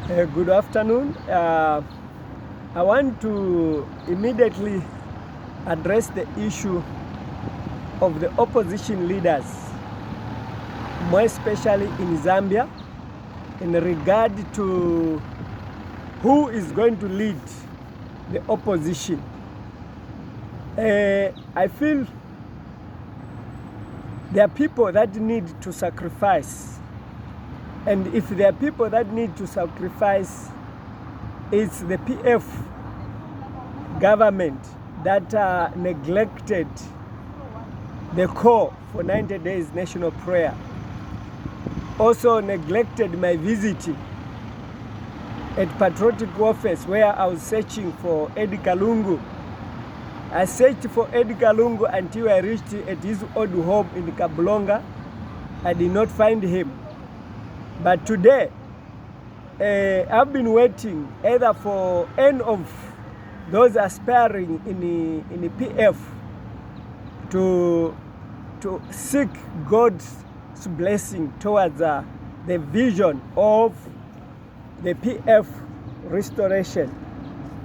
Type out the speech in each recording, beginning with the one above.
Good afternoon. I want to immediately address the issue of the opposition leaders, more especially in Zambia, in regard to who is going to lead the opposition. I feel there are people that need to sacrifice. And if there are people that need to sacrifice, it's the PF government that neglected the call for 90 days national prayer. Also neglected my visit at Patriotic Office where I was searching for Eddie Kalungu. I searched for Eddie Kalungu until I reached at his old home in Kablonga. I did not find him. But today, I've been waiting either for any of those aspiring in the PF to seek God's blessing towards the vision of the PF restoration.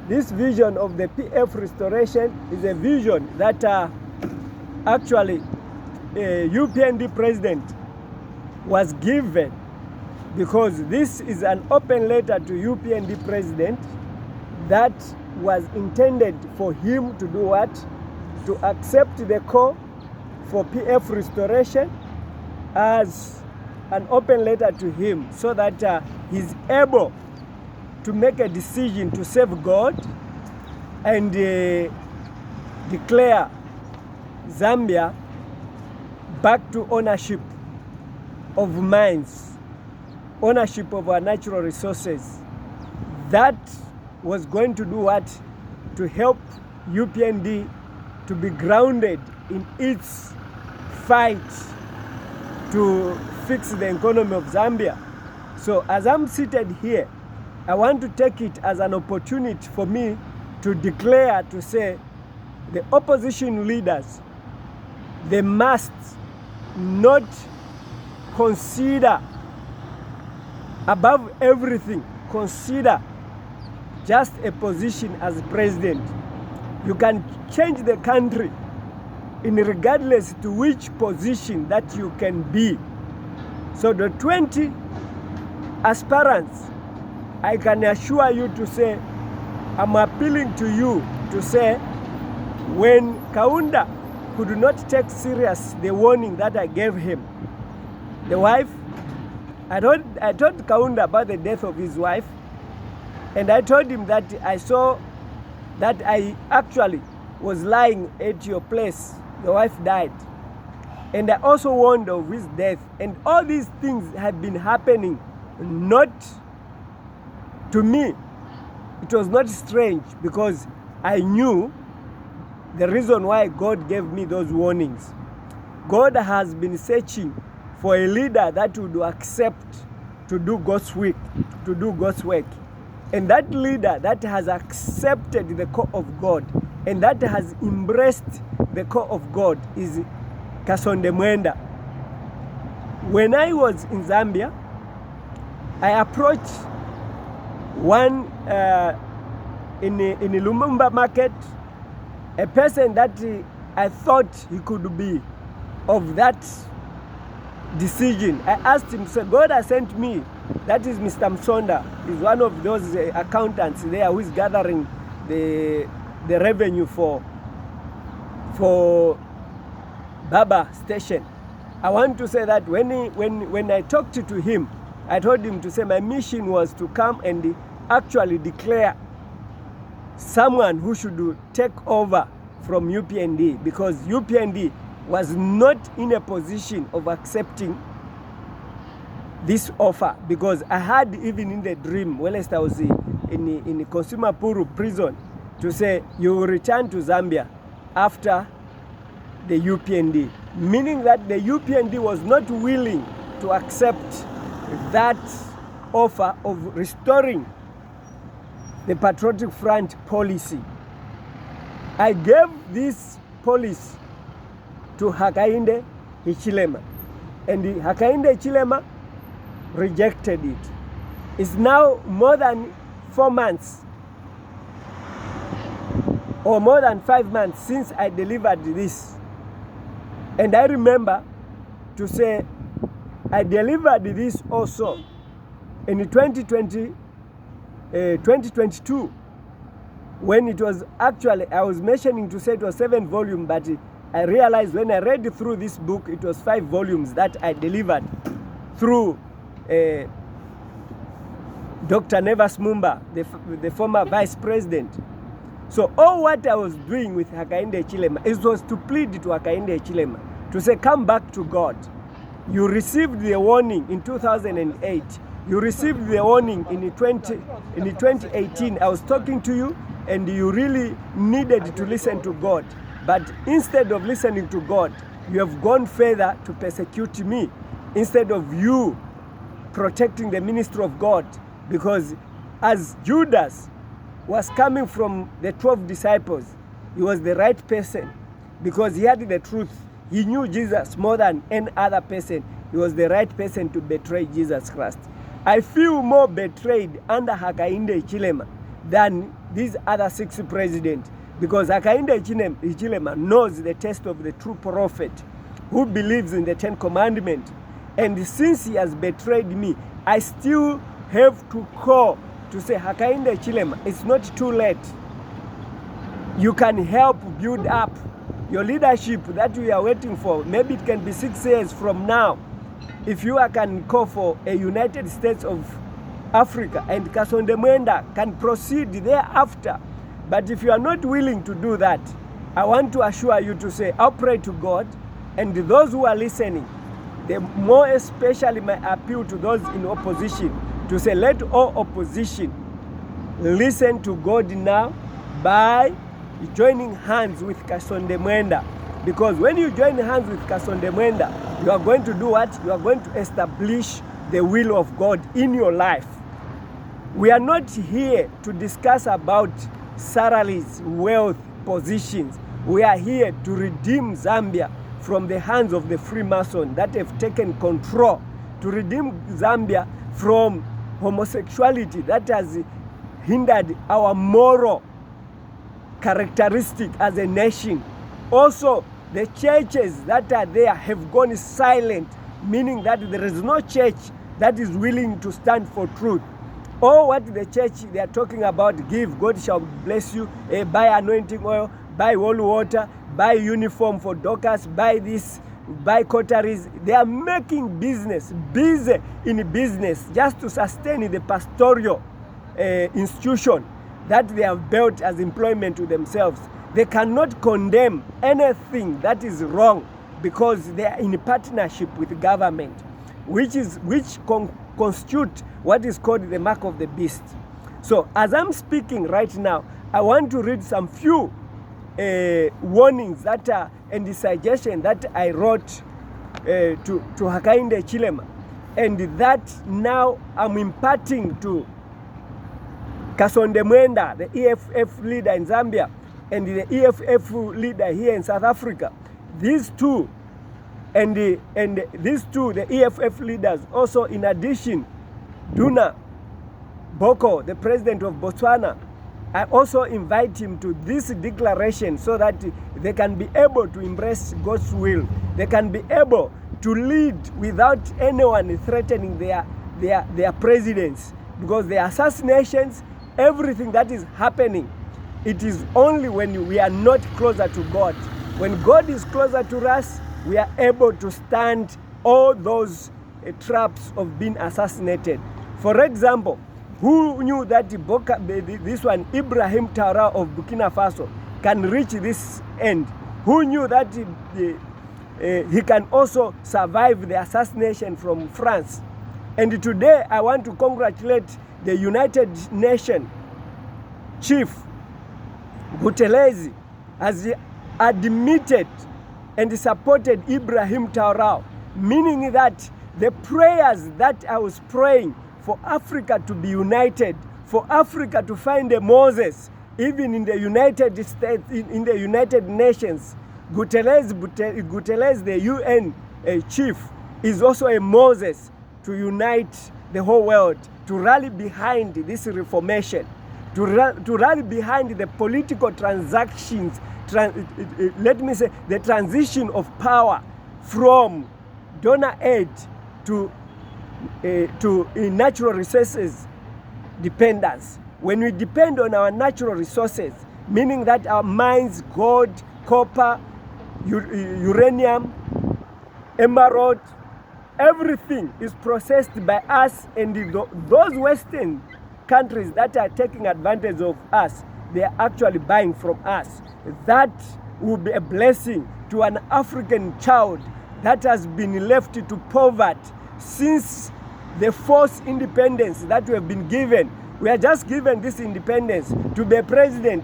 This vision of the PF restoration is a vision that actually UPND president was given, because this is an open letter to UPND president that was intended for him to do what? To accept the call for PF restoration as an open letter to him, so that he's able to make a decision to save God and declare Zambia back to ownership of mines, ownership of our natural resources. That was going to do what? To help UPND to be grounded in its fight to fix the economy of Zambia. So as I'm seated here, I want to take it as an opportunity for me to declare, to say, the opposition leaders, they must not consider, above everything, consider just a position as president. You can change the country in regardless to which position that you can be. So the 20 aspirants, I can assure you to say, I'm appealing to you to say, when Kaunda could not take serious the warning that I gave him, the wife, I told Kaunda about the death of his wife, and I told him that I saw that I actually was lying at your place. The wife died. And I also warned of his death. And all these things have been happening, not to me. It was not strange, because I knew the reason why God gave me those warnings. God has been searching for a leader that would accept to do God's work, And that leader that has accepted the call of God and that has embraced the call of God is Kasonde Mwenda. When I was in Zambia, I approached one in Lumumba market, a person that I thought he could be of that decision. I asked him, so God has sent me, that is Mr. Msonda, he's one of those accountants there who is gathering the revenue for Baba Station. I want to say that when I talked to him, I told him to say my mission was to come and actually declare someone who should take over from UPND, because UPND was not in a position of accepting this offer, because I had, even in the dream, whilst I was in Consumer Puru prison, to say you will return to Zambia after the UPND, meaning that the UPND was not willing to accept that offer of restoring the Patriotic Front policy. I gave this policy to Hakainde Hichilema, and Hakainde Hichilema rejected it. It's now more than 4 months or more than 5 months since I delivered this. And I remember to say I delivered this also in 2022, when it was actually, I was mentioning to say it was 7 volumes, but I realized when I read through this book, it was 5 volumes that I delivered through Dr. Nevas Mumba, the former vice president. So all what I was doing with Hakainde Hichilema, it was to plead to Hakainde Hichilema to say, come back to God. You received the warning in 2008. You received the warning in 2018. I was talking to you and you really needed to listen to God. But instead of listening to God, you have gone further to persecute me instead of you protecting the ministry of God. Because as Judas was coming from the 12 disciples, he was the right person because he had the truth. He knew Jesus more than any other person. He was the right person to betray Jesus Christ. I feel more betrayed under Hakainde Hichilema than these other 6 presidents, because Hakainde Hichilema knows the test of the true prophet who believes in the 10 commandments. And since he has betrayed me, I still have to call to say, Hakainde Hichilema, it's not too late. You can help build up your leadership that we are waiting for. Maybe it can be 6 years from now. If you can call for a United States of Africa, and Kasonde Mwenda can proceed thereafter. But if you are not willing to do that, I want to assure you to say, I'll pray to God, and those who are listening, the more especially my appeal to those in opposition, to say, let all opposition listen to God now by joining hands with Kasonde Mwenda. Because when you join hands with Kasonde Mwenda, you are going to do what? You are going to establish the will of God in your life. We are not here to discuss about salaries, wealth, positions. We are here to redeem Zambia from the hands of the Freemason that have taken control, to redeem Zambia from homosexuality that has hindered our moral characteristic as a nation. Also, the churches that are there have gone silent, meaning that there is no church that is willing to stand for truth. Or what the church they are talking about, give, God shall bless you, buy anointing oil, buy holy water, buy uniform for doctors, buy this, buy coteries. They are making business, busy in business, just to sustain the pastoral institution that they have built as employment to themselves. They cannot condemn anything that is wrong because they are in partnership with the government, which constitute what is called the mark of the beast. So as I'm speaking right now, I want to read some few warnings that are and the suggestion that I wrote to Hakainde Hichilema, and that now I'm imparting to Kasonde Mwenda, the EFF leader in Zambia, and the EFF leader here in South Africa. These two, the EFF leaders, also in addition, Duna Boko, the president of Botswana, I also invite him to this declaration so that they can be able to embrace God's will. They can be able to lead without anyone threatening their presidents, because the assassinations, everything that is happening, it is only when we are not closer to God. When God is closer to us, we are able to stand all those traps of being assassinated. For example, who knew that this one, Ibrahim Traoré of Burkina Faso, can reach this end? Who knew that he can also survive the assassination from France? And today I want to congratulate the United Nations chief, Guterres, has admitted and supported Ibrahim Traoré, meaning that the prayers that I was praying for Africa to be united, for Africa to find a Moses, even in the United States, in the United Nations, Guterres, the UN chief, is also a Moses to unite the whole world, to rally behind this reformation, to rally behind the political transactions, let me say, the transition of power from donor aid to natural resources dependence. When we depend on our natural resources, meaning that our mines, gold, copper, uranium, emerald, everything is processed by us, and those Western countries that are taking advantage of us, they are actually buying from us. That will be a blessing to an African child that has been left to poverty since the false independence that we have been given. We are just given this independence to be a president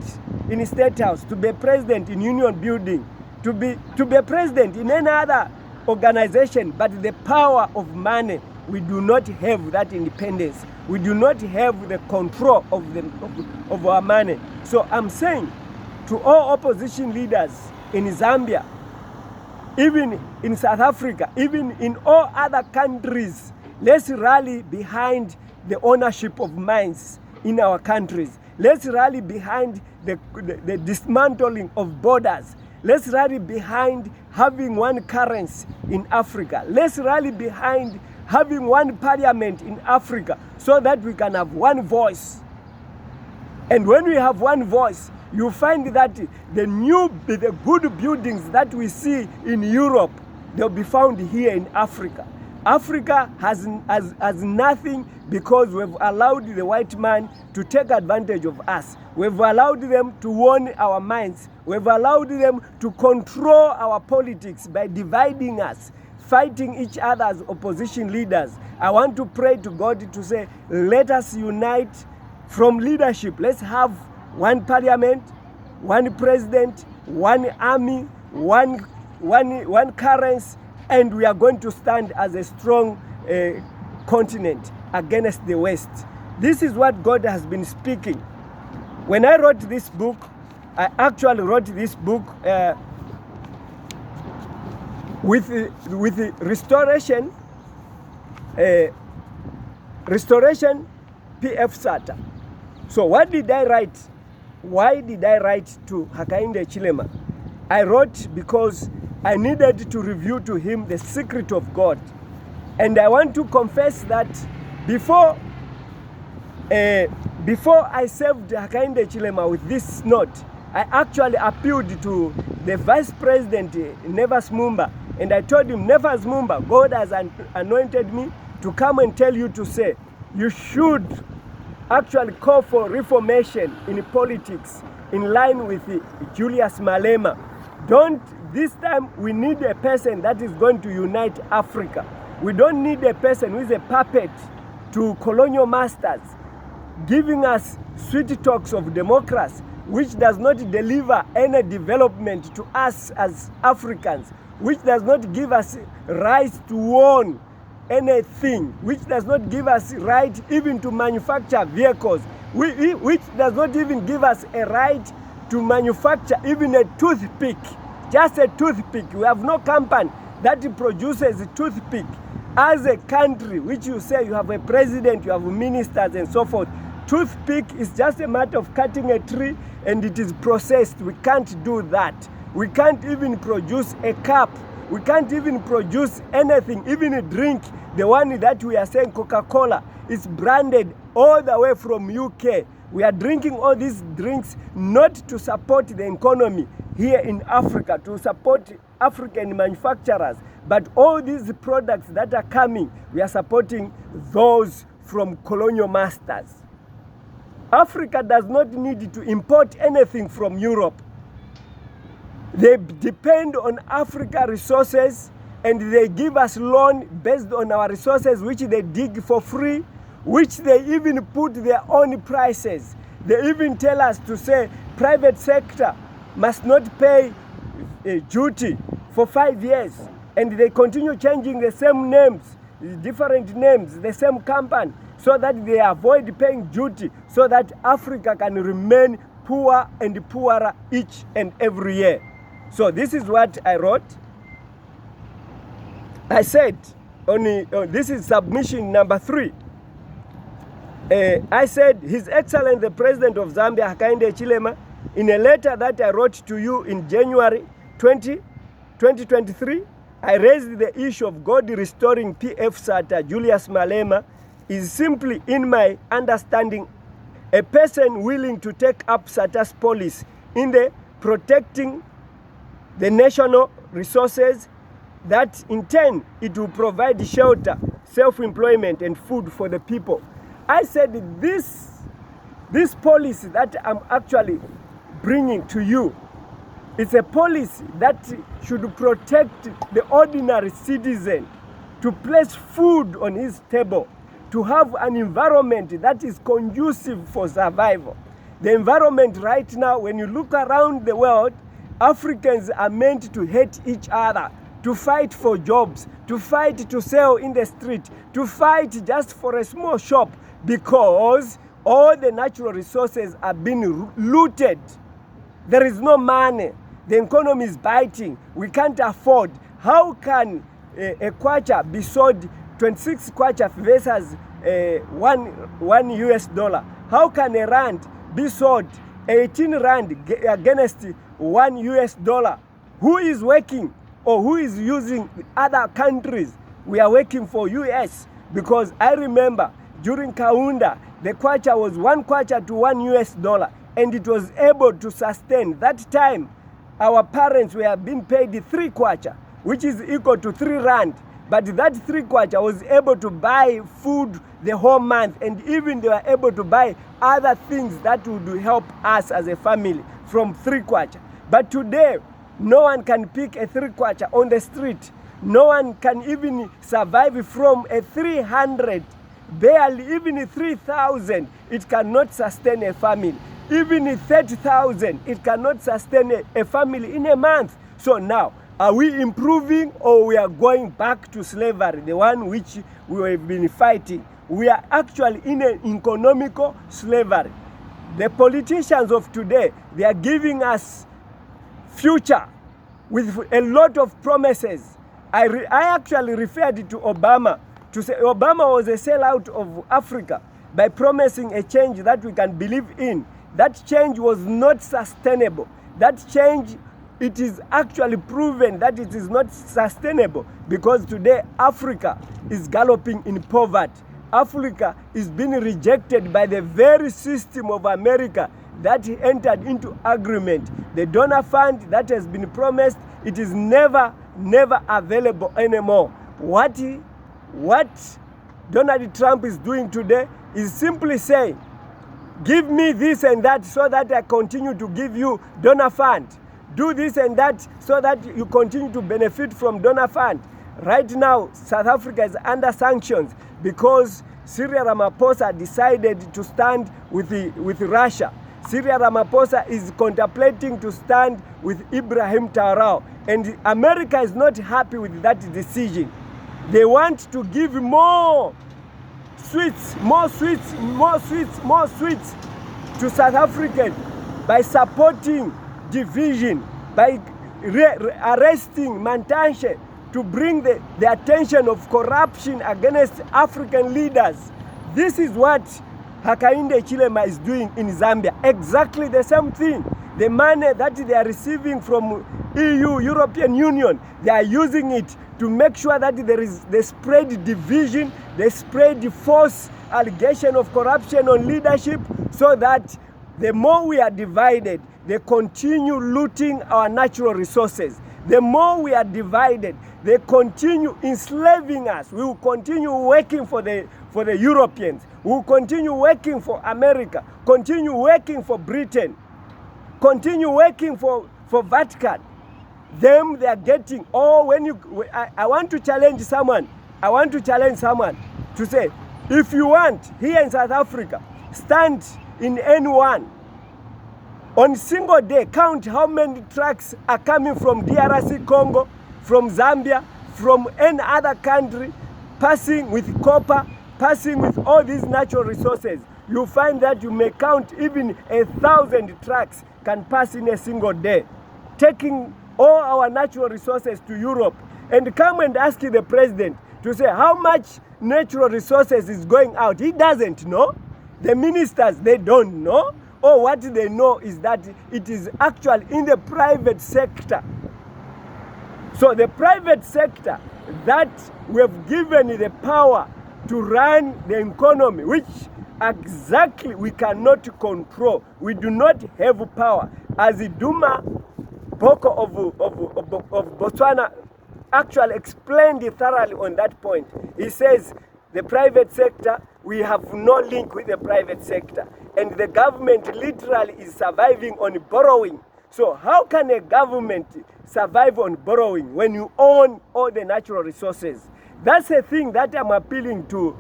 in State House, to be a president in Union Building, to be a president in any other organization, but the power of money, we do not have that independence. We do not have the control of our money. So I'm saying to all opposition leaders in Zambia, even in South Africa, even in all other countries, let's rally behind the ownership of mines in our countries. Let's rally behind the dismantling of borders. Let's rally behind having one currency in Africa. Let's rally behind having one parliament in Africa so that we can have one voice. And when we have one voice, you find that the good buildings that we see in Europe, they'll be found here in Africa. Africa has nothing because we've allowed the white man to take advantage of us. We've allowed them to own our minds. We've allowed them to control our politics by dividing us, fighting each other as opposition leaders. I want to pray to God to say, let us unite from leadership. Let's have one parliament, one president, one army, one currency, and we are going to stand as a strong continent against the West. This is what God has been speaking. When I wrote this book, I actually wrote this book with restoration PF Sata. So what did I write? Why did I write to Hakainde Hichilema? I wrote because I needed to reveal to him the secret of God. And I want to confess that before I served Hakainde Hichilema with this note, I actually appealed to the Vice President, Nevas Mumba, and I told him, Nevas Mumba, God has anointed me to come and tell you to say, you should actually call for reformation in politics in line with Julius Malema. This time we need a person that is going to unite Africa. We don't need a person who is a puppet to colonial masters, giving us sweet talks of democracy, which does not deliver any development to us as Africans, which does not give us rights to own anything, which does not give us right even to manufacture vehicles, which does not even give us a right to manufacture even a toothpick, just a toothpick. We have no company that produces a toothpick. As a country, which you say you have a president, you have ministers and so forth, toothpick is just a matter of cutting a tree and it is processed. We can't do that. We can't even produce a cup. We can't even produce anything, even a drink. The one that we are saying Coca-Cola is branded all the way from UK. We are drinking all these drinks not to support the economy here in Africa, to support African manufacturers, but all these products that are coming, we are supporting those from colonial masters. Africa does not need to import anything from Europe. They depend on Africa resources and they give us loan based on our resources, which they dig for free, which they even put their own prices. They even tell us to say private sector must not pay duty for 5 years. And they continue changing the same names, different names, the same company, so that they avoid paying duty, so that Africa can remain poor and poorer each and every year. So this is what I wrote. I said, this is submission number 3. I said, His Excellency the President of Zambia, Hakainde Hichilema, in a letter that I wrote to you in January 2023, I raised the issue of God restoring PF Sata Julius Malema is simply, in my understanding, a person willing to take up Sata's policy in the protecting the national resources, that in turn it will provide shelter, self-employment and food for the people. I said this policy that I'm actually bringing to you, it's a policy that should protect the ordinary citizen, to place food on his table, to have an environment that is conducive for survival. The environment right now, when you look around the world, Africans are meant to hate each other, to fight for jobs, to fight to sell in the street, to fight just for a small shop, because all the natural resources are being looted. There is no money. The economy is biting. We can't afford. How can a kwacha be sold 26 kwacha versus one US dollar? How can a rand be sold 18 rand against 1 US dollar? Who is working or who is using other countries? We are working for US, because I remember during Kaunda, the kwacha was 1 kwacha to 1 US dollar, and it was able to sustain. That time, our parents were being paid 3 kwacha, which is equal to 3 rand. But that 3 kwacha was able to buy food the whole month, and even they were able to buy other things that would help us as a family from 3 kwacha. But today, no one can pick a 3 kwacha on the street. No one can even survive from a 300, barely even 3,000. It cannot sustain a family. Even 30,000, it cannot sustain a family in a month. So now, are we improving, or we are going back to slavery, the one which we have been fighting? We are actually in an economical slavery. The politicians of today, they are giving us future with a lot of promises. I actually referred to Obama, to say Obama was a sellout of Africa by promising a change that we can believe in. That change was not sustainable. That change, it is actually proven that it is not sustainable, because today Africa is galloping in poverty. Africa is being rejected by the very system of America that entered into agreement. The donor fund that has been promised, it is never available anymore. What Donald Trump is doing today is simply saying, give me this and that so that I continue to give you donor fund. Do this and that so that you continue to benefit from donor fund. Right now, South Africa is under sanctions because Cyril Ramaphosa decided to stand with Russia. Cyril Ramaphosa is contemplating to stand with Ibrahim Traoré, and America is not happy with that decision. They want to give more sweets to South Africans by supporting division, by arresting Mantashe, to bring the attention of corruption against African leaders. This is what Hakainde Hichilema is doing in Zambia. Exactly the same thing. The money that they are receiving from EU, European Union, they are using it to make sure that they spread division, they spread false allegation of corruption on leadership, so that the more we are divided, they continue looting our natural resources. The more we are divided, they continue enslaving us. We will continue working for the Europeans. We will continue working for America, continue working for Britain, continue working for Vatican. Them, they are getting, I want to challenge someone. I want to challenge someone to say, if you want, here in South Africa, stand in N1. On a single day, count how many trucks are coming from DRC Congo, from Zambia, from any other country, passing with copper, passing with all these natural resources. You find that you may count even 1,000 trucks can pass in a single day, taking all our natural resources to Europe. And come and ask the president to say how much natural resources is going out. He doesn't know. The ministers, they don't know, or what they know is that it is actually in the private sector. So the private sector that we have given the power to run the economy, which exactly we cannot control. We do not have power. As Duma Boko of Botswana actually explained it thoroughly on that point. He says the private sector, we have no link with the private sector. And the government literally is surviving on borrowing. So how can a government survive on borrowing when you own all the natural resources? That's a thing that I'm appealing to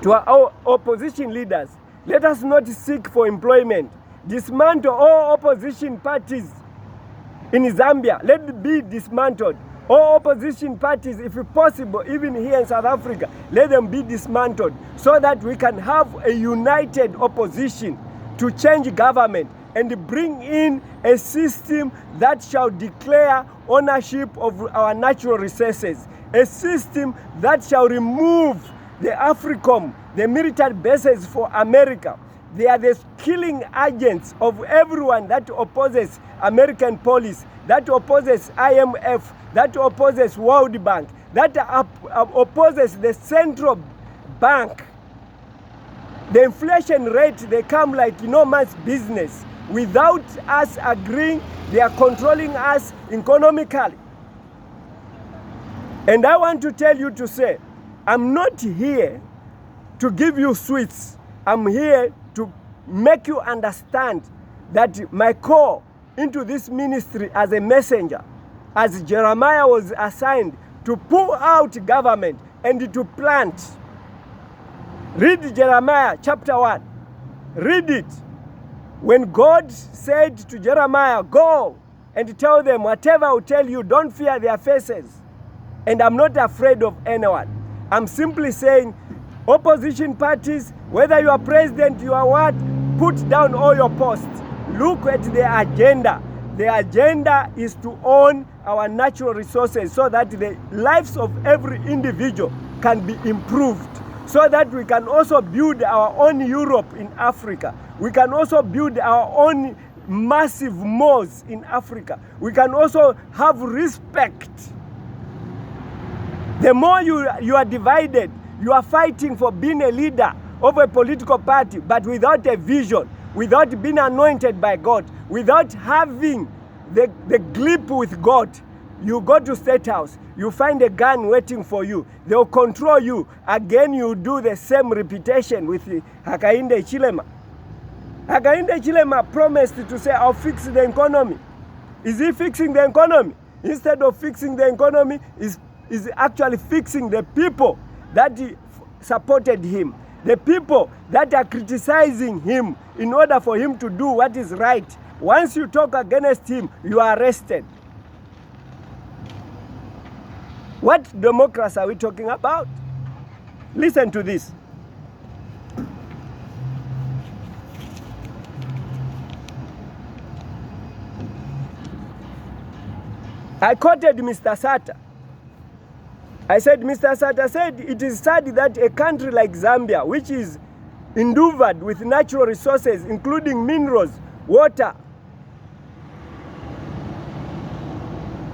our opposition leaders. Let us not seek for employment. Dismantle all opposition parties in Zambia. Let it be dismantled. All opposition parties, if possible, even here in South Africa, let them be dismantled so that we can have a united opposition to change government and bring in a system that shall declare ownership of our natural resources, a system that shall remove the AFRICOM, the military bases for America. They are the killing agents of everyone that opposes American policy, that opposes IMF, that opposes World Bank, that opposes the central bank. The inflation rate, they come like no man's business. Without us agreeing, they are controlling us economically. And I want to tell you to say, I'm not here to give you sweets. I'm here to make you understand that my call into this ministry as a messenger, as Jeremiah was assigned to pull out government and to plant. Read Jeremiah chapter 1. Read it. When God said to Jeremiah, go and tell them whatever I will tell you, don't fear their faces. And I'm not afraid of anyone. I'm simply saying, opposition parties, whether you are president, you are what, put down all your posts. Look at the agenda. The agenda is to own our natural resources so that the lives of every individual can be improved, so that we can also build our own Europe in Africa. We can also build our own massive malls in Africa. We can also have respect. The more you are divided, you are fighting for being a leader of a political party, but without a vision, without being anointed by God, without having the grip with God. You go to State House, you find a gun waiting for you. They'll control you. Again, you do the same repetition with Hakainde Hichilema. Hakainde Hichilema promised to say, I'll fix the economy. Is he fixing the economy? Instead of fixing the economy, is actually fixing the people that supported him, the people that are criticizing him in order for him to do what is right. Once you talk against him, you are arrested. What democracy are we talking about? Listen to this. I quoted Mr. Sata. I said, Mr. Sata said, it is sad that a country like Zambia, which is endowed with natural resources, including minerals, water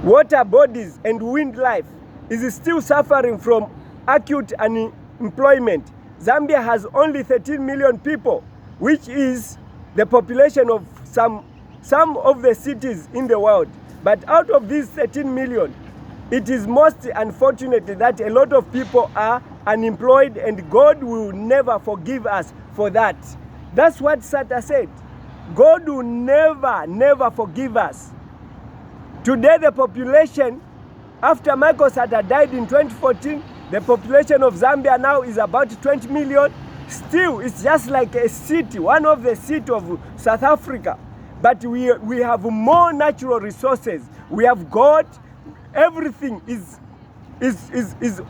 bodies, and wildlife, is still suffering from acute unemployment. Zambia has only 13 million people, which is the population of some of the cities in the world. But out of these 13 million, it is most unfortunate that a lot of people are unemployed, and God will never forgive us for that. That's what Sata said. God will never forgive us. Today the population, after Michael Sata died in 2014, the population of Zambia now is about 20 million. Still, it's just like a city, one of the cities of South Africa. But we have more natural resources. We have God. Everything is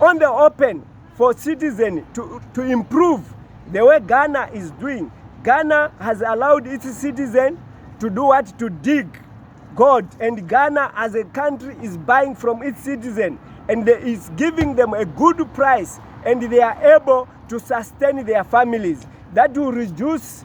on the open for citizens to improve the way Ghana is doing. Ghana has allowed its citizens to do what? To dig gold. And Ghana as a country is buying from its citizens, and is giving them a good price and they are able to sustain their families. That will reduce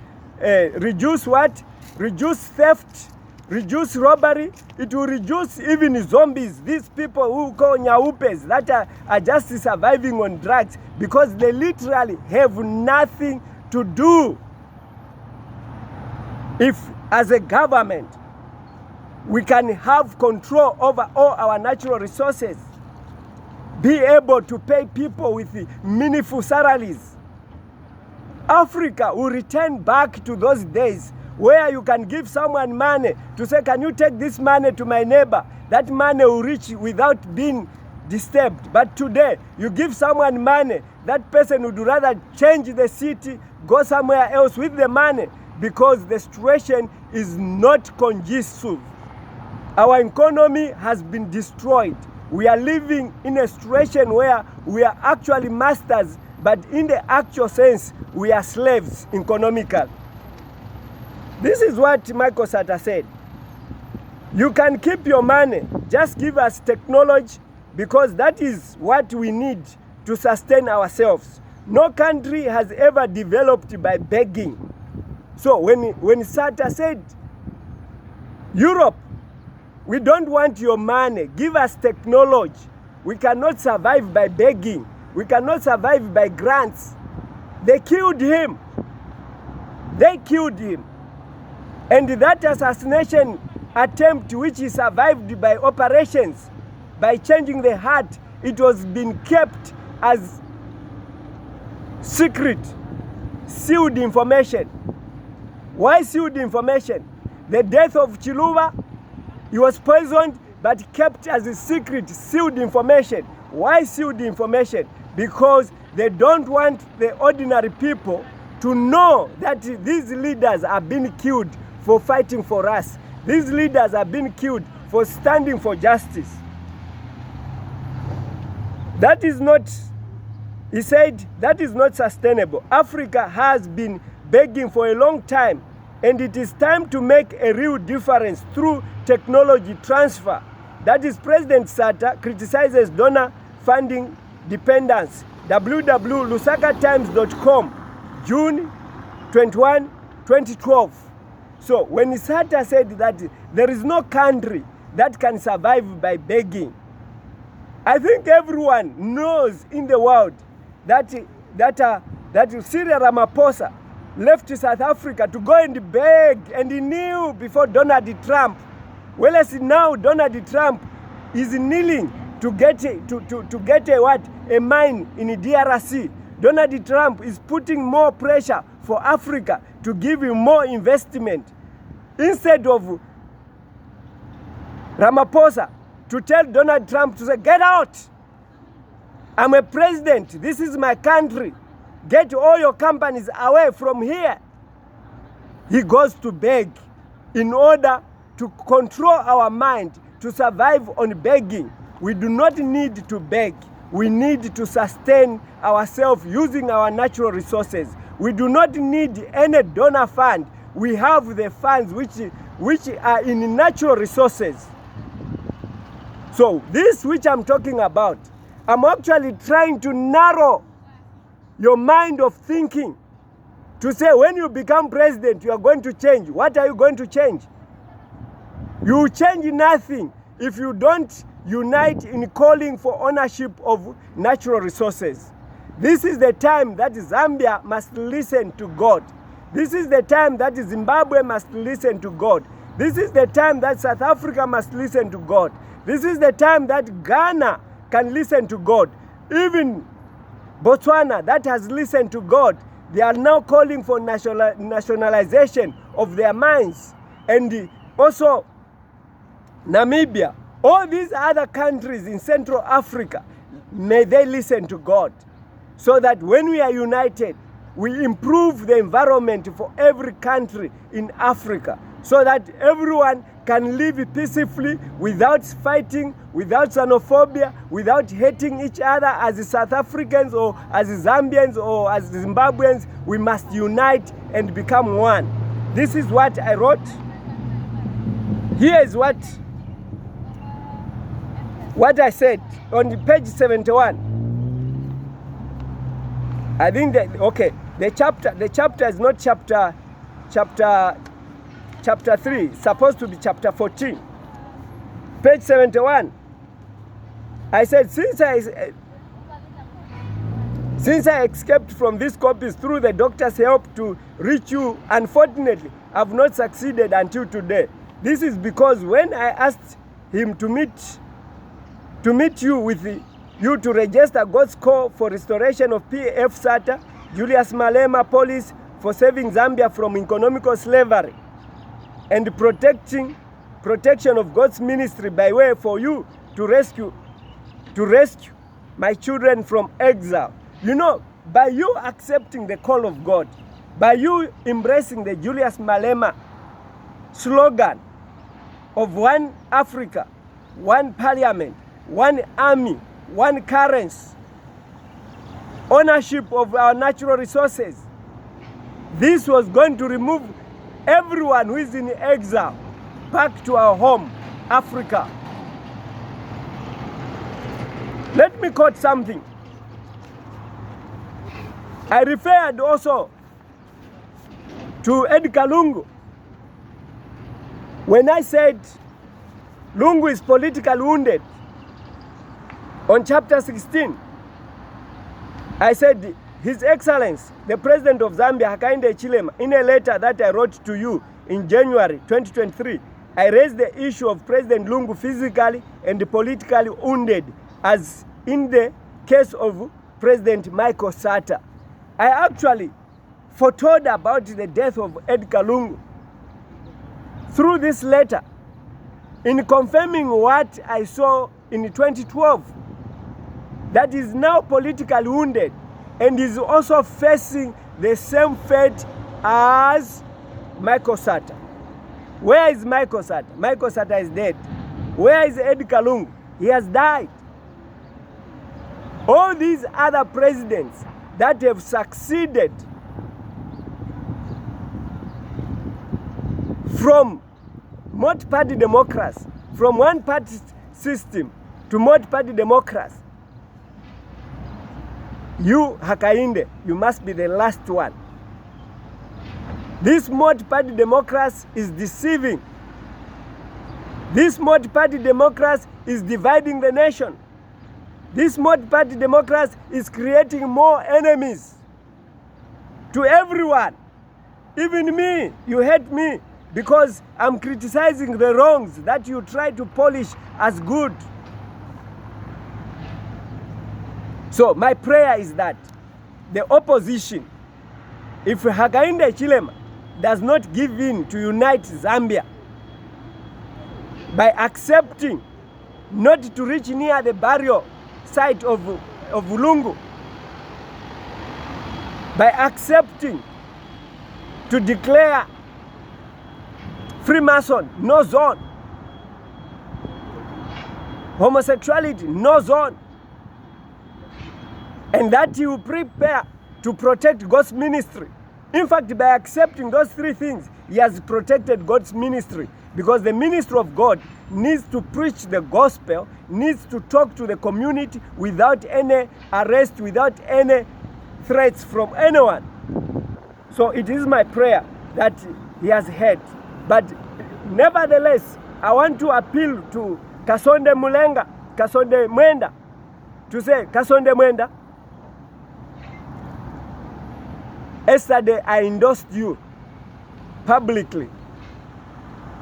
what? Reduce theft, reduce robbery. It will reduce even zombies, these people who call nyaupes that are just surviving on drugs because they literally have nothing to do. If as a government we can have control over all our natural resources, be able to pay people with meaningful salaries, Africa will return back to those days where you can give someone money to say, can you take this money to my neighbor? That money will reach without being disturbed. But today, you give someone money, that person would rather change the city, go somewhere else with the money, because the situation is not conducive. Our economy has been destroyed. We are living in a situation where we are actually masters, but in the actual sense, we are slaves economically. This is what Michael Sata said. You can keep your money, just give us technology, because that is what we need to sustain ourselves. No country has ever developed by begging. So when Sata said, Europe, we don't want your money, give us technology. We cannot survive by begging. We cannot survive by grants. They killed him. They killed him. And that assassination attempt, which he survived by operations, by changing the heart, it was being kept as secret, sealed information. Why sealed information? The death of Chiluba, he was poisoned, but kept as a secret, sealed information. Why sealed information? Because they don't want the ordinary people to know that these leaders are being killed for fighting for us. These leaders are being killed for standing for justice. That is not, he said, that is not sustainable. Africa has been begging for a long time, and it is time to make a real difference through technology transfer. That is, President Sata criticizes donor funding dependence. www.lusakatimes.com, June 21, 2012. So when Sata said that there is no country that can survive by begging, I think everyone knows in the world that Cyril Ramaphosa left South Africa to go and beg, and he knew before Donald Trump. Whereas now Donald Trump is kneeling to get a mine in the DRC. Donald Trump is putting more pressure for Africa to give him more investment, instead of Ramaphosa to tell Donald Trump to say, get out. I'm a president. This is my country. Get all your companies away from here. He goes to beg in order to control our mind, to survive on begging. We do not need to beg. We need to sustain ourselves using our natural resources. We do not need any donor fund. We have the funds which are in natural resources. So this which I'm talking about, I'm actually trying to narrow your mind of thinking to say when you become president, you are going to change. What are you going to change? You change nothing if you don't unite in calling for ownership of natural resources. This is the time that Zambia must listen to God. This is the time that Zimbabwe must listen to God. This is the time that South Africa must listen to God. This is the time that Ghana can listen to God. Even Botswana, that has listened to God, they are now calling for nationalization of their mines. And also Namibia, all these other countries in Central Africa, may they listen to God, so that when we are united, we improve the environment for every country in Africa, so that everyone can live peacefully without fighting, without xenophobia, without hating each other as South Africans or as Zambians or as Zimbabweans. We must unite and become one. This is what I wrote. Here is what I said on page 71. I think that, okay, the chapter is not chapter 3, it's supposed to be chapter 14. Page 71. I said, since I escaped from these copies through the doctor's help to reach you, unfortunately, I've not succeeded until today. This is because when I asked him to meet you with you to register God's call for restoration of P.F. Sata, Julius Malema police for saving Zambia from economical slavery and protection of God's ministry by way for you to rescue my children from exile. You know, by you accepting the call of God, by you embracing the Julius Malema slogan of one Africa, one parliament, one army, one currency, ownership of our natural resources, this was going to remove everyone who is in exile back to our home, Africa. Let me quote something. I referred also to Edgar Lungu when I said Lungu is politically wounded. On chapter 16, I said, His Excellency, the President of Zambia, Hakainde Hichilema, in a letter that I wrote to you in January 2023, I raised the issue of President Lungu physically and politically wounded, as in the case of President Michael Sata. I actually foretold about the death of Edgar Lungu through this letter, in confirming what I saw in 2012, that is now politically wounded and is also facing the same fate as Michael Sata. Where is Michael Sata? Michael Sata is dead. Where is Edgar Lungu? He has died. All these other presidents that have succeeded from multi-party democracy, from one-party system to multi-party democracy, you, Hakainde, you must be the last one. This multi-party democracy is deceiving. This multi-party democracy is dividing the nation. This multi-party democracy is creating more enemies to everyone. Even me, you hate me because I'm criticizing the wrongs that you try to polish as good. So my prayer is that the opposition, if Hakainde Hichilema does not give in to unite Zambia by accepting not to reach near the burial site of Lungu, by accepting to declare Freemason no zone, homosexuality no zone, and that he will prepare to protect God's ministry. In fact, by accepting those three things, he has protected God's ministry, because the ministry of God needs to preach the gospel, needs to talk to the community without any arrest, without any threats from anyone. So it is my prayer that he has heard. But nevertheless, I want to appeal to Kasonde Mwenda, to say, Kasonde Mwenda, yesterday I endorsed you publicly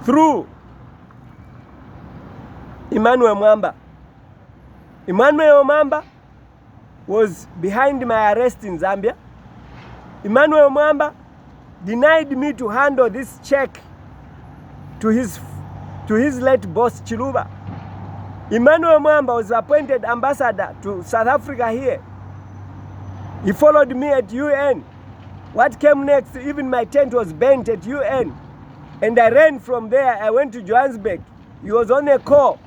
through Emmanuel Mwamba. Emmanuel Mwamba was behind my arrest in Zambia. Emmanuel Mwamba denied me to handle this check to his late boss Chiluba. Emmanuel Mwamba was appointed ambassador to South Africa here. He followed me at UN. What came next? Even my tent was bent at UN. And I ran from there. I went to Johannesburg. He was on a call.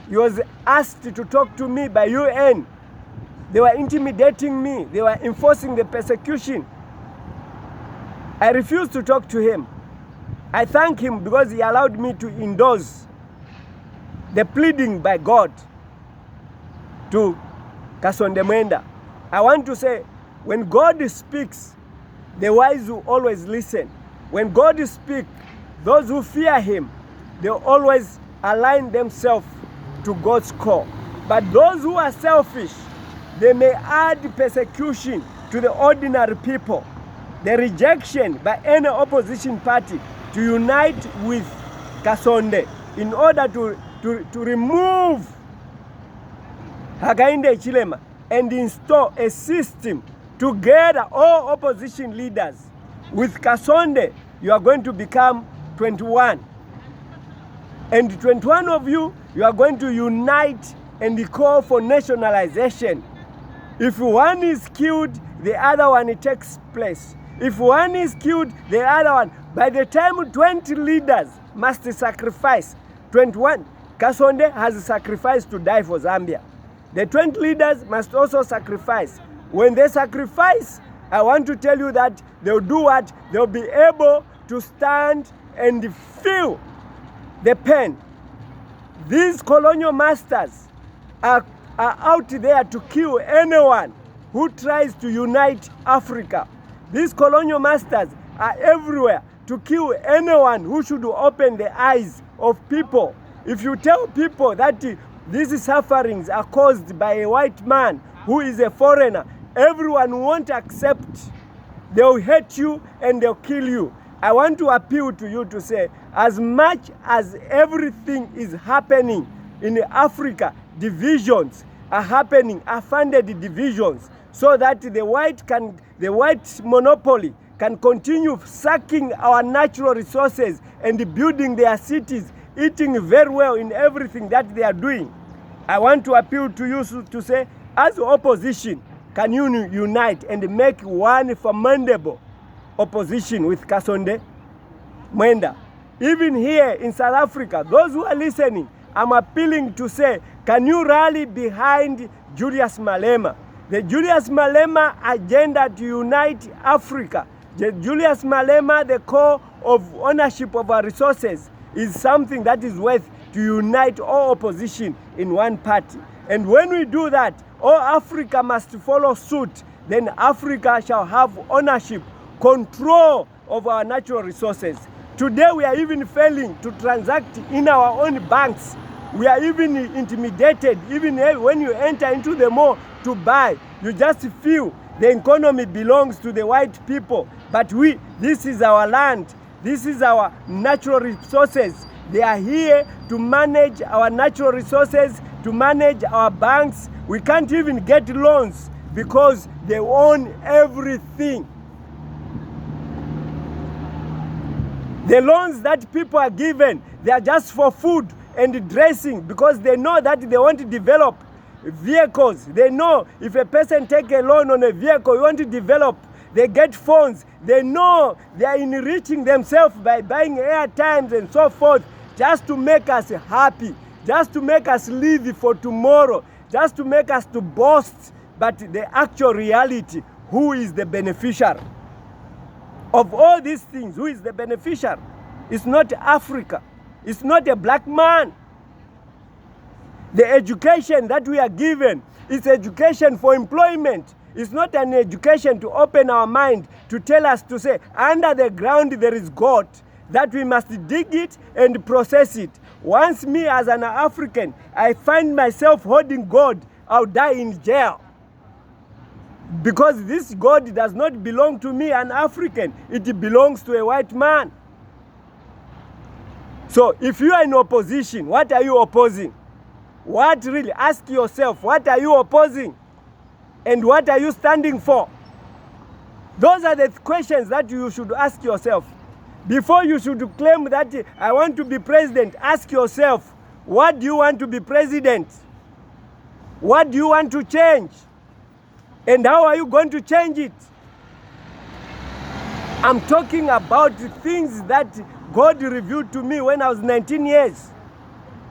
He was asked to talk to me by UN. They were intimidating me. They were enforcing the persecution. I refused to talk to him. I thank him because he allowed me to endorse the pleading by God to Kasonde Mwenda. I want to say, When God speaks, the wise will always listen. When God speaks, those who fear him, they always align themselves to God's call. But those who are selfish, they may add persecution to the ordinary people. The rejection by any opposition party to unite with Kasonde in order to remove Hakainde Hichilema and install a system to gather all opposition leaders. With Kasonde, you are going to become 21. And 21 of you, you are going to unite and call for nationalization. If one is killed, the other one takes place. If one is killed, the other one. By the time 20 leaders must sacrifice, 21, Kasonde has sacrificed to die for Zambia. The 20 leaders must also sacrifice. When they sacrifice, I want to tell you that they'll do what? They'll be able to stand and feel the pain. These colonial masters are out there to kill anyone who tries to unite Africa. These colonial masters are everywhere to kill anyone who should open the eyes of people. If you tell people that these sufferings are caused by a white man who is a foreigner, everyone won't accept. They'll hate you and they'll kill you. I want to appeal to you to say, as much as everything is happening in Africa, divisions are happening, are funded divisions, so that the white monopoly can continue sucking our natural resources and building their cities, eating very well in everything that they are doing. I want to appeal to you to say, as opposition, can you unite and make one formidable opposition with Kasonde Mwenda? Even here in South Africa, those who are listening, I'm appealing to say, can you rally behind Julius Malema? The Julius Malema agenda to unite Africa, the Julius Malema, the core of ownership of our resources, is something that is worth to unite all opposition in one party. And when we do that, all Africa must follow suit. Then Africa shall have ownership, control of our natural resources. Today we are even failing to transact in our own banks. We are even intimidated. Even when you enter into the mall to buy, you just feel the economy belongs to the white people. But this is our land. This is our natural resources. They are here to manage our natural resources, to manage our banks. We can't even get loans because they own everything. The loans that people are given, they are just for food and dressing, because they know that they want to develop vehicles. They know if a person takes a loan on a vehicle, you want to develop, they get phones. They know they are enriching themselves by buying airtimes and so forth, just to make us happy, just to make us live for tomorrow, just to make us to boast. But the actual reality, who is the beneficiary of all these things? Who is the beneficiary? It's not Africa. It's not a black man. The education that we are given is education for employment. It's not an education to open our mind, to tell us to say, under the ground there is God, that we must dig it and process it. Once me as an African, I find myself holding God, I'll die in jail. Because this God does not belong to me, an African. It belongs to a white man. So if you are in opposition, what are you opposing? What really? Ask yourself, what are you opposing? And what are you standing for? Those are the questions that you should ask yourself. Before you should claim that I want to be president, ask yourself, what do you want to be president? What do you want to change? And how are you going to change it? I'm talking about things that God revealed to me when I was 19 years.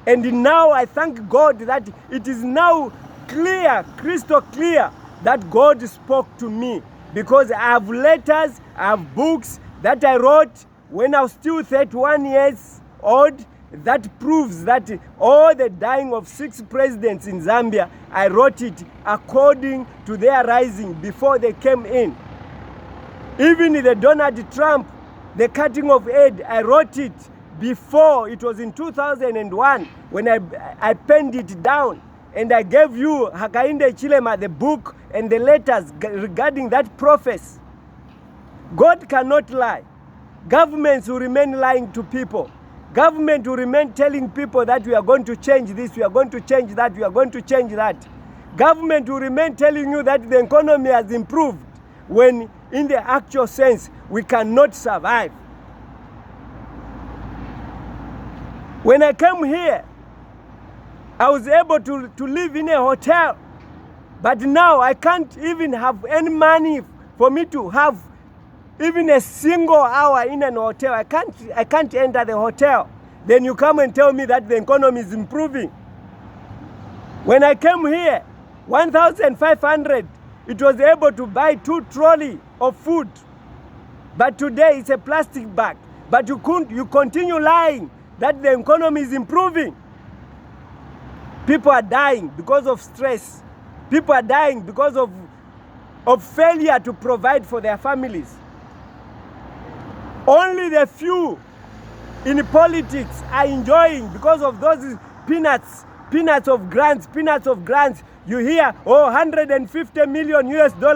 And now I thank God that it is now clear, crystal clear, that God spoke to me. Because I have letters, I have books that I wrote when I was still 31 years old, that proves that all the dying of 6 presidents in Zambia, I wrote it according to their rising before they came in. Even the Donald Trump, the cutting of aid, I wrote it before. It was in 2001 when I penned it down. And I gave you, Hakainde Hichilema, the book and the letters regarding that prophecy. God cannot lie. Governments will remain lying to people. Government will remain telling people that we are going to change this, we are going to change that, we are going to change that. Government will remain telling you that the economy has improved, when in the actual sense, we cannot survive. When I came here, I was able to live in a hotel. But now I can't even have any money for me to have even a single hour in an hotel. I can't enter the hotel. Then you come and tell me that the economy is improving. When I came here, 1,500, it was able to buy 2 trolleys of food. But today it's a plastic bag. But you continue lying that the economy is improving. People are dying because of stress. People are dying because of failure to provide for their families. Only the few in politics are enjoying because of those peanuts of grants. You hear, oh, $150 million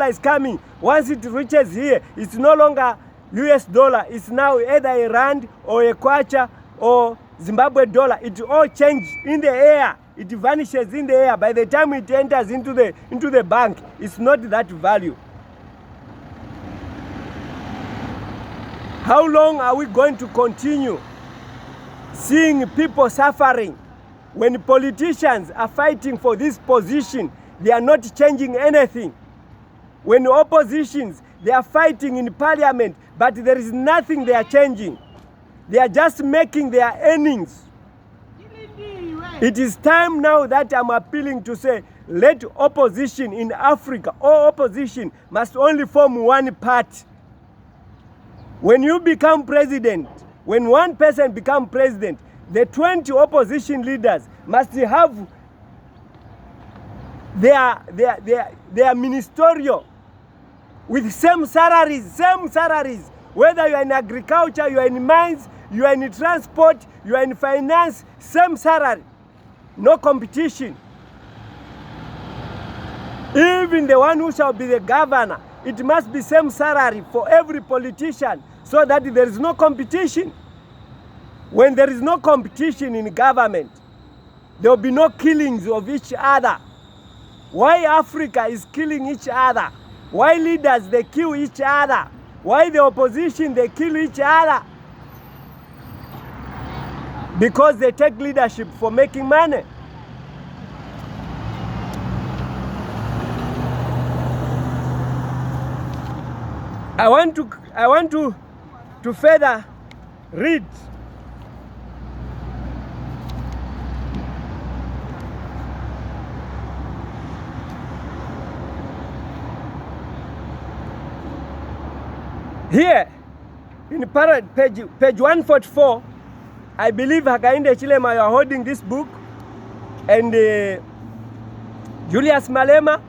is coming. Once it reaches here, it's no longer US dollar. It's now either a rand or a kwacha or Zimbabwe dollar. It all changed in the air. It vanishes in the air. By the time it enters into the bank, it's not that value. How long are we going to continue seeing people suffering when politicians are fighting for this position? They are not changing anything. When oppositions, they are fighting in parliament, but there is nothing they are changing. They are just making their earnings. It is time now that I'm appealing to say, let opposition in Africa, all opposition must only form one party. When you become president, when one person becomes president, the 20 opposition leaders must have their ministerial with same salaries. Whether you are in agriculture, you are in mines, you are in transport, you are in finance, same salary. No competition. Even the one who shall be the governor, it must be same salary for every politician, so that there is no competition. When there is no competition in government, there will be no killings of each other. Why Africa is killing each other? Why leaders, they kill each other? Why the opposition, they kill each other? Because they take leadership for making money. I want to further read here in page 144. I believe Hakainde Hichilema, you are holding this book, and Julius Malema,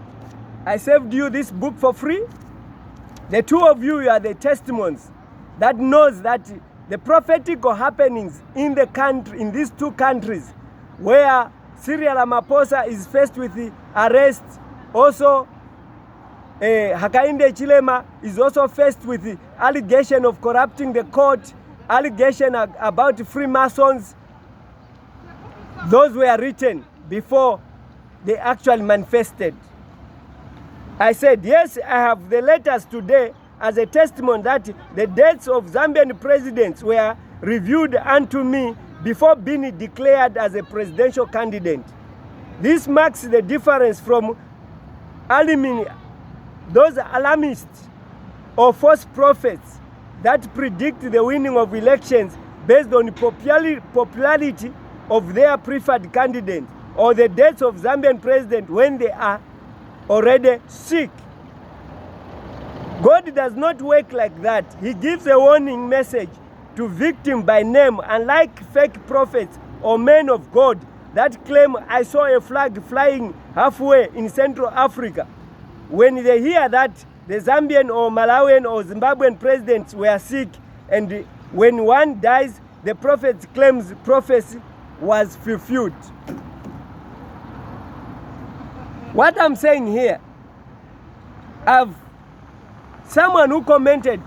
I saved you this book for free. The two of you are the testimonies that knows that the prophetic happenings in the country, in these 2 countries, where Cyril Ramaphosa is faced with the arrest. Also, Hakainde Hichilema is also faced with the allegation of corrupting the court, allegation about Freemasons. Those were written before they actually manifested. I said, yes, I have the letters today as a testimony that the deaths of Zambian presidents were reviewed unto me before being declared as a presidential candidate. This marks the difference from those alarmists or false prophets that predict the winning of elections based on popularity of their preferred candidate, or the deaths of Zambian president when they are already sick. God does not work like that. He gives a warning message to victim by name, unlike fake prophets or men of God that claim I saw a flag flying halfway in Central Africa. When they hear that the Zambian or Malawian or Zimbabwean presidents were sick, and when one dies, the prophet claims prophecy was fulfilled. What I'm saying here, I've someone who commented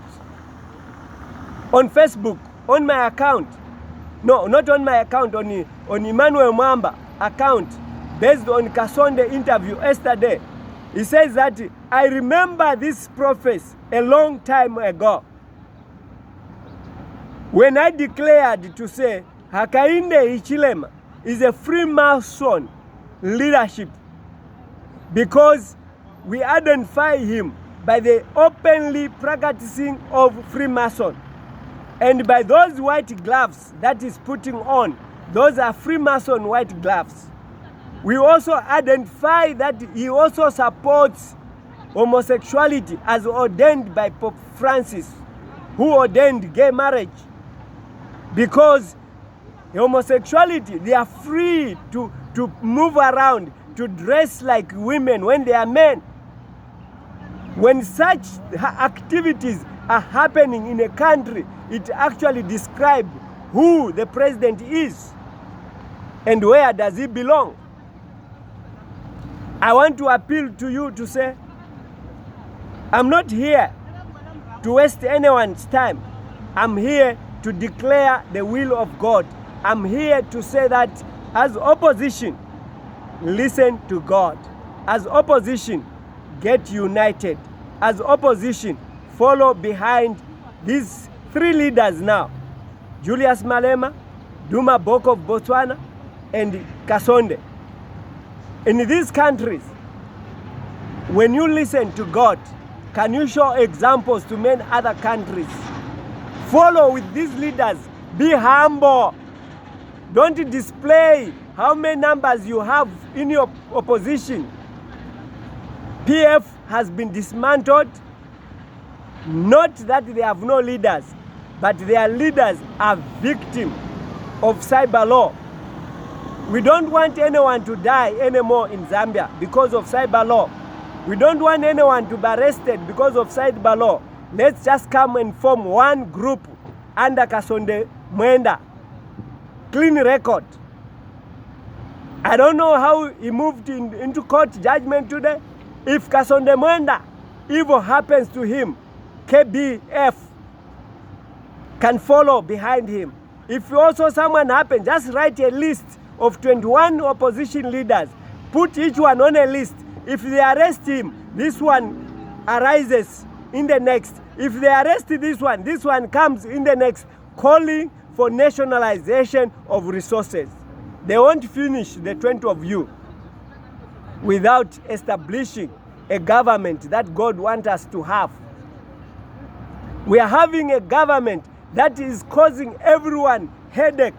on Facebook, on my account, no, not on my account, on Emmanuel Mwamba account, based on Kasonde interview yesterday. He says that I remember this prophecy a long time ago, when I declared to say Hakainde Hichilema is a Freemason leadership, because we identify him by the openly practicing of Freemason, and by those white gloves that he's putting on, those are Freemason white gloves. We also identify that he also supports homosexuality as ordained by Pope Francis, who ordained gay marriage, because homosexuality, they are free to move around, to dress like women when they are men. When such activities are happening in a country, it actually describes who the president is and where does he belong. I want to appeal to you to say, I'm not here to waste anyone's time. I'm here to declare the will of God. I'm here to say that as opposition, listen to God. As opposition, get united. As opposition, follow behind these three leaders now: Julius Malema, Duma Boko of Botswana, and Kasonde. In these countries, when you listen to God, can you show examples to many other countries? Follow with these leaders. Be humble. Don't display how many numbers you have in your opposition. PF has been dismantled. Not that they have no leaders, but their leaders are victims of cyber law. We don't want anyone to die anymore in Zambia because of cyber law. We don't want anyone to be arrested because of cyber law. Let's just come and form one group under Kasonde Mwenda. Clean record. I don't know how he moved into court judgment today. If Kasonde Mwenda, evil happens to him, KBF can follow behind him. If also someone happens, just write a list of 21 opposition leaders. Put each one on a list. If they arrest him, this one arises in the next. If they arrest this one comes in the next, calling for nationalization of resources. They won't finish the 20 of you without establishing a government that God wants us to have. We are having a government that is causing everyone headache.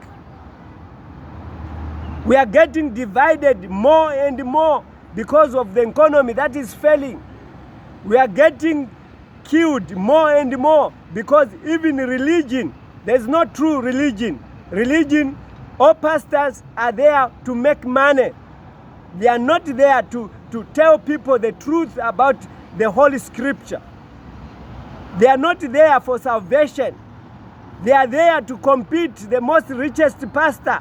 We are getting divided more and more because of the economy that is failing. We are getting killed more and more because even religion, there's no true religion. Religion, all pastors are there to make money. They are not there to tell people the truth about the Holy Scripture. They are not there for salvation. They are there to compete the most richest pastor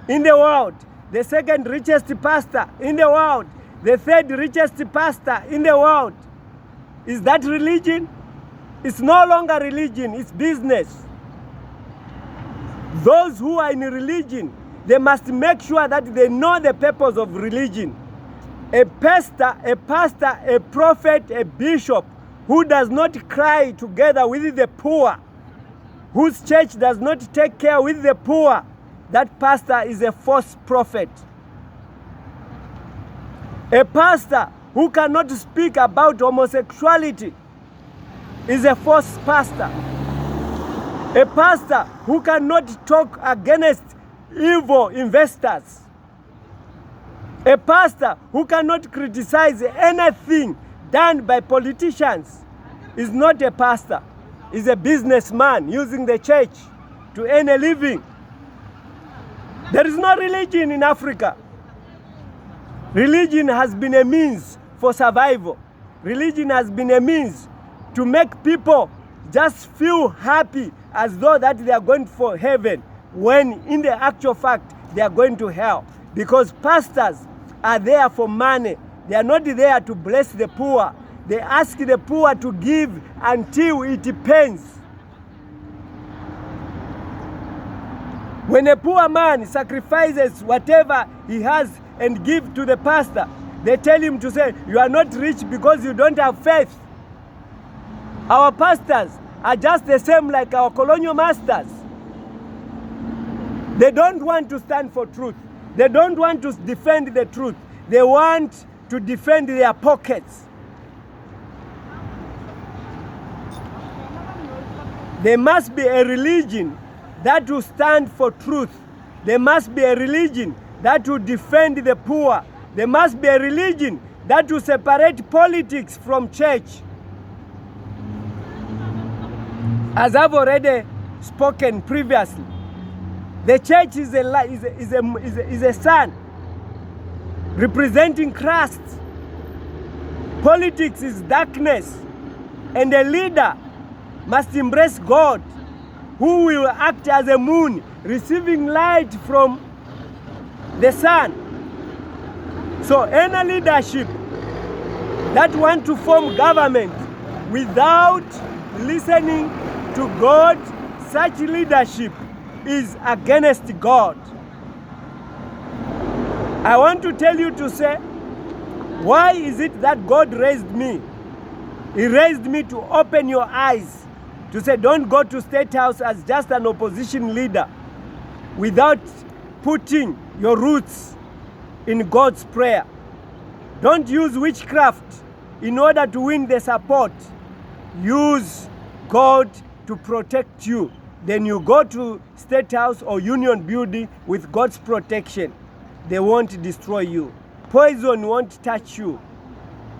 in the world, the second richest pastor in the world, the third richest pastor in the world. Is that religion? It's no longer religion, it's business. Those who are in religion, they must make sure that they know the purpose of religion. A pastor, a prophet, a bishop who does not cry together with the poor, whose church does not take care with the poor, that pastor is a false prophet. A pastor who cannot speak about homosexuality is a false pastor. A pastor who cannot talk against evil investors. A pastor who cannot criticize anything done by politicians is not a pastor. Is a businessman using the church to earn a living. There is no religion in Africa. Religion has been a means for survival. Religion has been a means to make people just feel happy as though that they are going for heaven, when in the actual fact they are going to hell. Because pastors are there for money. They are not there to bless the poor. They ask the poor to give until it pains. When a poor man sacrifices whatever he has and give to the pastor, they tell him to say, you are not rich because you don't have faith. Our pastors are just the same like our colonial masters. They don't want to stand for truth. They don't want to defend the truth. They want to defend their pockets. There must be a religion that will stand for truth. There must be a religion that will defend the poor. There must be a religion that will separate politics from church. As I've already spoken previously, the church is a sun representing Christ. Politics is darkness, and a leader must embrace God, who will act as a moon, receiving light from the sun. So any leadership that want to form government without listening to God, such leadership is against God. I want to tell you to say, why is it that God raised me? He raised me to open your eyes, to say don't go to State House as just an opposition leader without putting your roots in God's prayer. Don't use witchcraft in order to win the support. Use God to protect you. Then you go to State House or Union Building with God's protection. They won't destroy you. Poison won't touch you.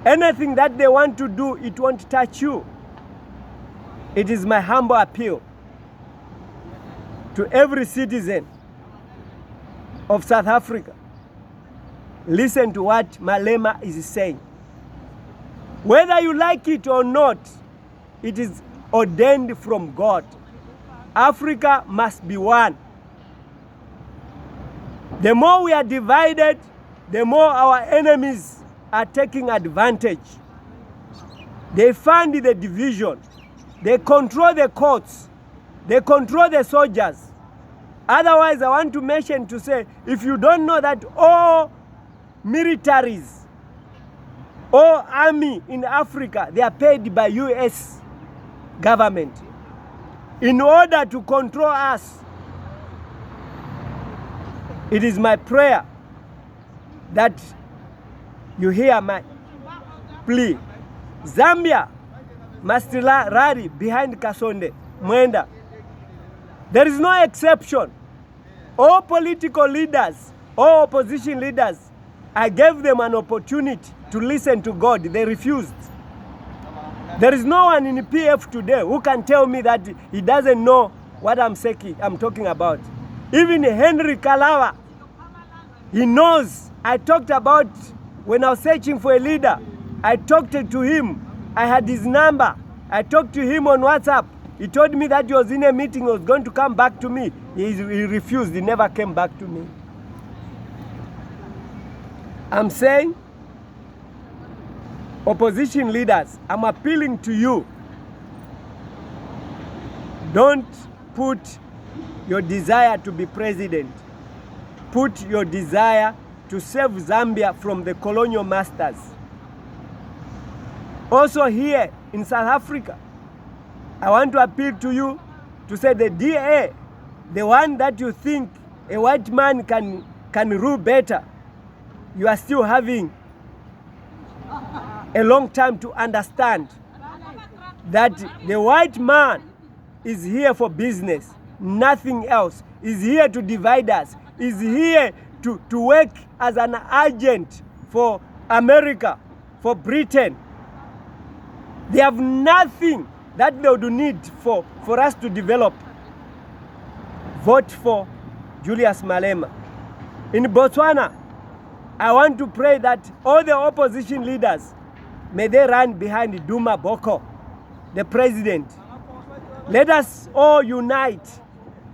Anything that they want to do, it won't touch you. It is my humble appeal to every citizen of South Africa. Listen to what Malema is saying. Whether you like it or not, it is ordained from God. Africa must be one. The more we are divided, the more our enemies are taking advantage. They fund the division. They control the courts. They control the soldiers. Otherwise, I want to mention to say, if you don't know that all militaries, all army in Africa, they are paid by US government in order to control us. It is my prayer that you hear my plea. Zambia must rally behind Kasonde, Mwenda. There is no exception. All political leaders, all opposition leaders, I gave them an opportunity to listen to God. They refused. There is no one in PF today who can tell me that he doesn't know what I'm talking about. Even Henry Kalawa, he knows. I talked about when I was searching for a leader. I talked to him. I had his number. I talked to him on WhatsApp. He told me that he was in a meeting, he was going to come back to me. He refused. He never came back to me. I'm saying, opposition leaders, I'm appealing to you. Don't put your desire to be president. Put your desire to save Zambia from the colonial masters. Also here in South Africa, I want to appeal to you to say the DA, the one that you think a white man can rule better, you are still having a long time to understand that the white man is here for business, nothing else. Is here to divide us. Is here to work as an agent for America, for Britain. They have nothing that they would need for us to develop. vote for Julius Malema. In Botswana, I want to pray that all the opposition leaders, may they run behind Duma Boko, the president. Let us all unite.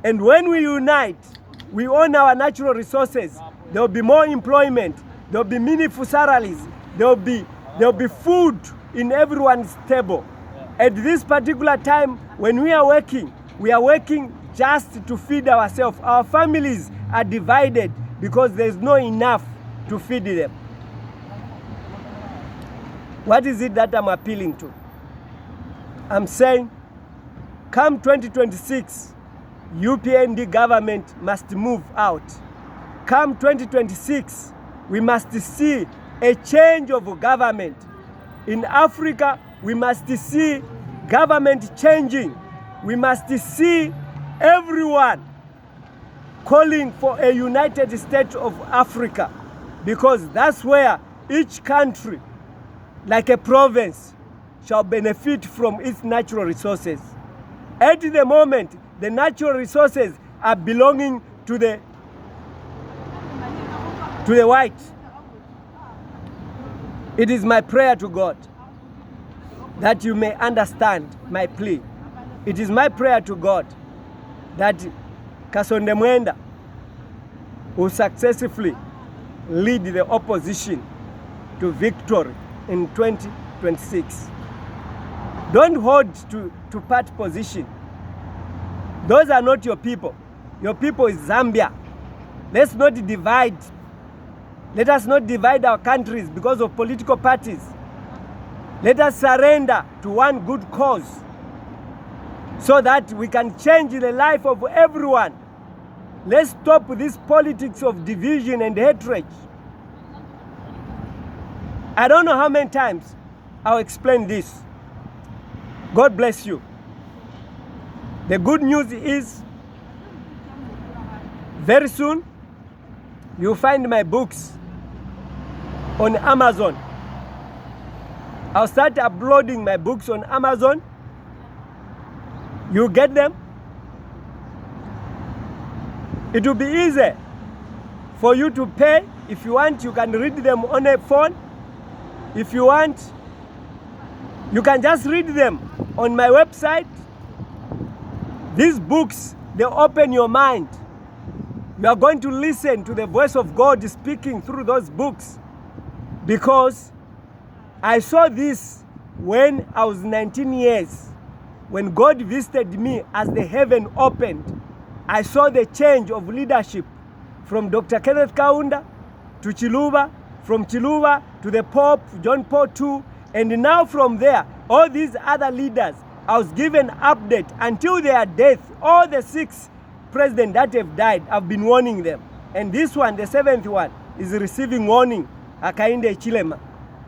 And when we unite, we own our natural resources. There will be more employment. There will be meaningful salaries. There will be food in everyone's table. At this particular time, when we are working just to feed ourselves. Our families are divided because there's not enough to feed them. What is it that I'm appealing to? I'm saying, come 2026, UPND government must move out. Come 2026, we must see a change of government. In Africa, we must see government changing. We must see everyone calling for a United States of Africa, because that's where each country, like a province, shall benefit from its natural resources. At the moment, the natural resources are belonging to the white. It is my prayer to God that you may understand my plea. It is my prayer to God that Kasonde Mwenda will successfully lead the opposition to victory in 2026. Don't hold to party position. Those are not your people. Your people is Zambia. Let's not divide. Let us not divide our countries because of political parties. Let us surrender to one good cause so that we can change the life of everyone. Let's stop this politics of division and hatred. I don't know how many times I'll explain this. God bless you. The good news is, very soon, you'll find my books on Amazon. I'll start uploading my books on Amazon. You get them. It will be easy for you to pay. If you want, you can read them on a phone. If you want, you can just read them on my website. These books, they open your mind. You are going to listen to the voice of God speaking through those books, because I saw this when I was 19 years. When God visited me as the heaven opened, I saw the change of leadership from Dr. Kenneth Kaunda to Chiluba, from Chiluba to the Pope, John Paul II, and now from there, all these other leaders, I was given update until their death. All the 6 presidents that have died, I've been warning them. And this one, the 7th one, is receiving warning, Hakainde Hichilema.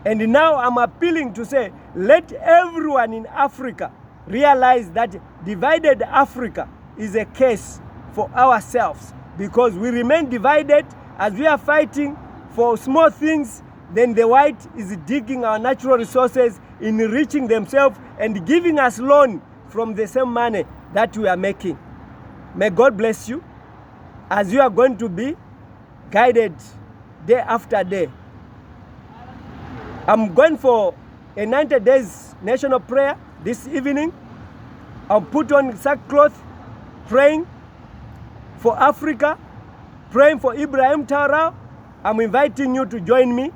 And now I'm appealing to say, let everyone in Africa realize that divided Africa is a case for ourselves, because we remain divided as we are fighting for small things. Then the white is digging our natural resources, enriching themselves and giving us loan from the same money that we are making. May God bless you as you are going to be guided day after day. I'm going for a 90 days national prayer this evening. I'll put on sackcloth, praying for Africa, praying for Ibrahim Traoré. I'm inviting you to join me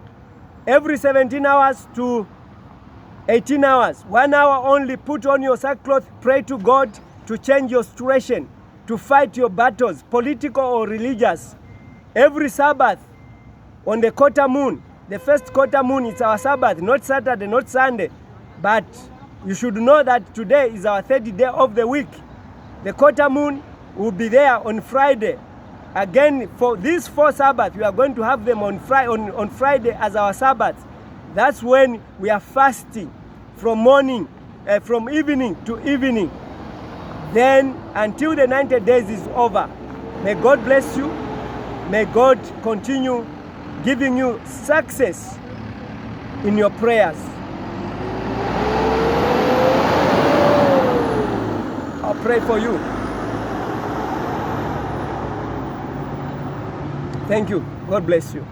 every 17 hours to 18 hours. 1 hour only, put on your sackcloth, pray to God to change your situation, to fight your battles, political or religious. Every Sabbath on the quarter moon, the first quarter moon, it's our Sabbath, not Saturday, not Sunday. But you should know that today is our 3rd day of the week. The quarter moon will be there on Friday. Again, for these 4 Sabbaths, we are going to have them on Friday as our Sabbath. That's when we are fasting from morning, from evening to evening. Then until the 90 days is over. May God bless you. May God continue giving you success in your prayers. I'll pray for you. Thank you. God bless you.